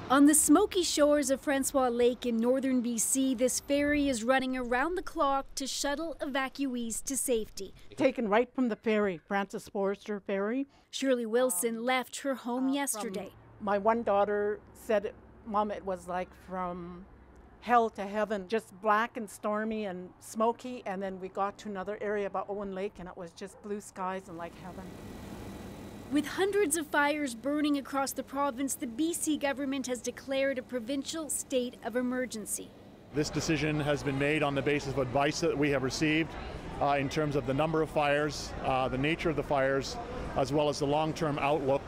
On the smoky shores of Francois Lake in northern BC, this ferry is running around the clock to shuttle evacuees to safety. Taken right from the ferry, Francis Forrester Ferry. Shirley Wilson left her home yesterday. My one daughter said, Mom, it was like from hell to heaven, just black and stormy and smoky. And then we got to another area about Owen Lake and it was just blue skies and like heaven. With hundreds of fires burning across the province, the BC government has declared a provincial state of emergency. This decision has been made on the basis of advice that we have received in terms of the number of fires, the nature of the fires, as well as the long-term outlook.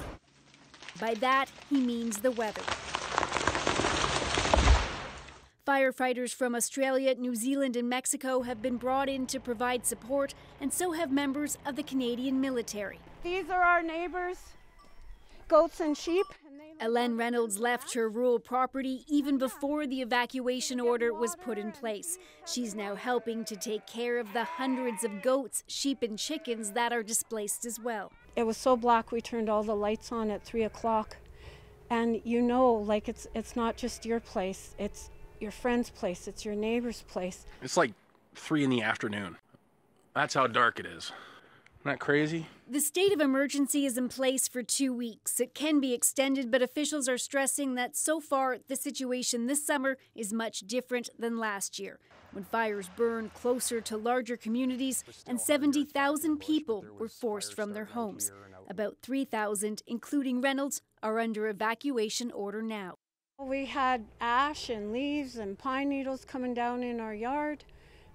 By that, he means the weather. Firefighters from Australia, New Zealand and Mexico have been brought in to provide support, and so have members of the Canadian military. These are our neighbors, goats and sheep. Ellen Reynolds left her rural property even before the evacuation order was put in place. She's now helping to take care of the hundreds of goats, sheep and chickens that are displaced as well. It was so black we turned all the lights on at 3 o'clock. And you know, like it's not just your place, it's your friend's place, it's your neighbor's place. It's like 3 in the afternoon. That's how dark it is. Isn't that crazy? The state of emergency is in place for 2 weeks. It can be extended, but officials are stressing that so far the situation this summer is much different than last year, when fires burned closer to larger communities and 70,000 people were forced from their homes. About 3,000, including Reynolds, are under evacuation order now. We had ash and leaves and pine needles coming down in our yard,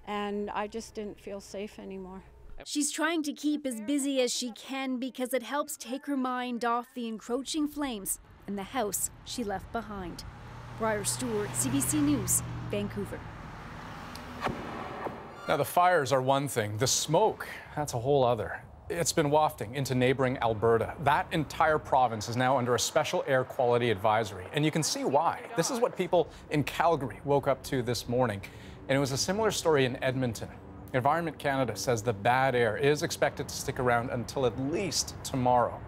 and I just didn't feel safe anymore. She's trying to keep as busy as she can because it helps take her mind off the encroaching flames and the house she left behind. Briar Stewart, CBC News, Vancouver. Now, the fires are one thing. The smoke, that's a whole other. It's been wafting into neighboring Alberta. That entire province is now under a special air quality advisory, and you can see why. This is what people in Calgary woke up to this morning, and it was a similar story in Edmonton. Environment Canada says the bad air is expected to stick around until at least tomorrow.